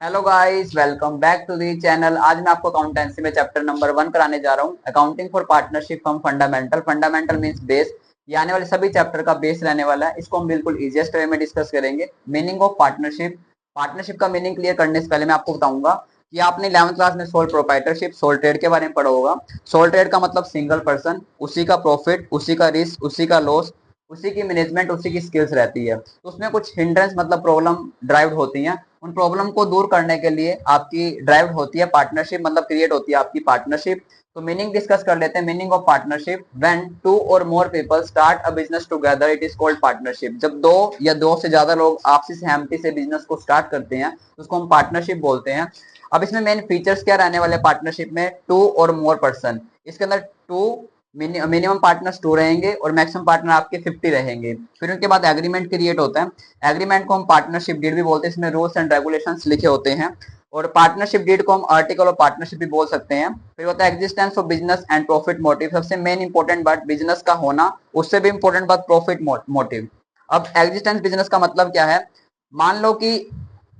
Hello guys, welcome back to the channel. आज मैं आपको अकाउंटेंसी में चैप्टर नंबर 1 कराने जा रहा हूँ, accounting for partnership from fundamental. Fundamental means base. ये आने वाले सभी चैप्टर का बेस रहने वाला है। इसको हम बिल्कुल इजीएस्ट वे में डिस्कस करेंगे। Meaning of partnership. पार्टनरशिप का मीनिंग क्लियर करने से पहले मैं आपको बताऊंगा कि आपने 11th क्लास में सोल प्रोप्राइटरशिप, सोल ट्रेड के बारे में पढ़ा होगा। सोल ट्रेड का मतलब सिंगल पर्सन, उसी का प्रॉफिट, उसी का रिस्क, उसी का लॉस, उसी की मैनेजमेंट, उसी की स्किल्स रहती है। तो उसमें कुछ हिंड्रेंस मतलब प्रॉब्लम ड्राइव होती हैं। उन प्रॉब्लम को दूर करने के लिए आपकी ड्राइव होती है पार्टनरशिप, मतलब क्रिएट होती है आपकी पार्टनरशिप। तो मीनिंग डिस्कस कर लेते हैं। Meaning of partnership: when two or more people start a business together it is called partnership. जब दो या दो से ज्यादा लोग आपसी सहमति से बिजनेस को स्टार्ट करते हैं तो उसको हम पार्टनरशिप बोलते हैं। अब इसमें मेन फीचर्स क्या रहने वाले पार्टनरशिप में? To or more person. इसके अंदर टू मिनिमम पार्टनर्स 2 रहेंगे और मैक्सिमम पार्टनर आपके 50 रहेंगे। फिर उनके बाद एग्रीमेंट क्रिएट होता है। एग्रीमेंट को हम पार्टनरशिप डीड भी बोलते हैं। इसमें रूल्स एंड रेगुलेशंस लिखे होते हैं। और पार्टनरशिप डीड को हम आर्टिकल ऑफ पार्टनरशिप भी बोल सकते हैं। फिर होता है existence of business and profit motive. सबसे मेन इंपॉर्टेंट बात बिजनेस का होना, उससे भी इंपॉर्टेंट बात प्रॉफिट मोटिव। अब एग्जिस्टेंस बिजनेस का मतलब क्या है? मान लो कि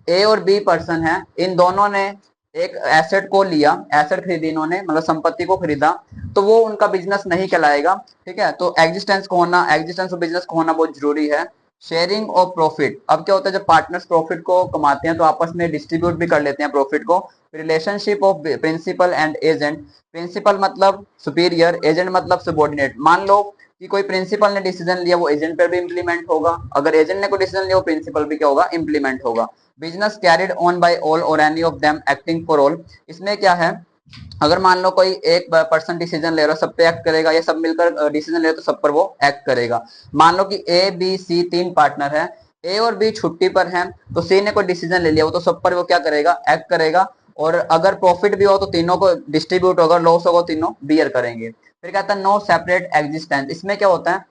ए और बी पर्सन है, इन दोनों ने एक एसेट को लिया, एसेट खरीदी इन्होंने, मतलब संपत्ति को खरीदा, तो वो उनका बिजनेस नहीं कहलाएगा। ठीक है, तो एग्जिस्टेंस को होना, एग्जिस्टेंस ऑफ बिजनेस को होना बहुत जरूरी है। Sharing of profit. अब क्या होता है, जब पार्टनर्स प्रॉफिट को कमाते हैं तो आपस में डिस्ट्रीब्यूट भी कर लेते हैं प्रॉफिट को। Relationship of principal and agent. Principal मतलब सुपीरियर, एजेंट मतलब सबॉर्डिनेट। मान लो कि कोई प्रिंसिपल ने डिसीजन लिया, वो एजेंट पर भी इंप्लीमेंट होगा। अगर एजेंट ने कोई डिसीजन लिया, वो प्रिंसिपल भी क्या होगा? इंप्लीमेंट होगा। Business carried on by all or any of them acting for all. इसमें क्या है, अगर मान लो कोई एक पर्सन डिसीजन ले रहा है, सब पे एक्ट करेगा, या सब मिलकर डिसीजन ले रहे तो सब पर वो एक्ट करेगा। मान लो कि ए बी सी 3 पार्टनर है, ए और बी छुट्टी पर हैं, तो सी ने कोई डिसीजन ले लिया, वो तो सब पर वो क्या करेगा? एक्ट करेगा। और अगर प्रॉफिट भी हो तो तीनों को डिस्ट्रीब्यूट होगा, लॉस होगा तीनों बियर करेंगे। फिर कहता है नो सेपरेट एग्जिस्टेंस। इसमें क्या होता है,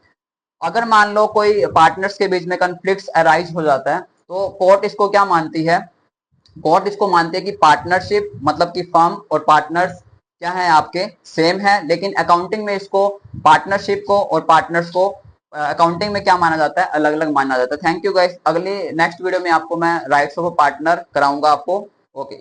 अगर मान लो कोई पार्टनर्स के बीच में कन्फ्लिक्ट अराइज हो जाता है तो कोर्ट इसको क्या मानती है? कोर्ट इसको मानती है कि पार्टनरशिप मतलब कि फर्म और पार्टनर्स क्या है आपके? सेम है। लेकिन अकाउंटिंग में इसको, पार्टनरशिप को और पार्टनर्स को अकाउंटिंग में क्या माना जाता है? अलग अलग माना जाता है। Thank you guys. अगली नेक्स्ट वीडियो में आपको मैं राइट्स ऑफ पार्टनर कराऊंगा आपको। ओके।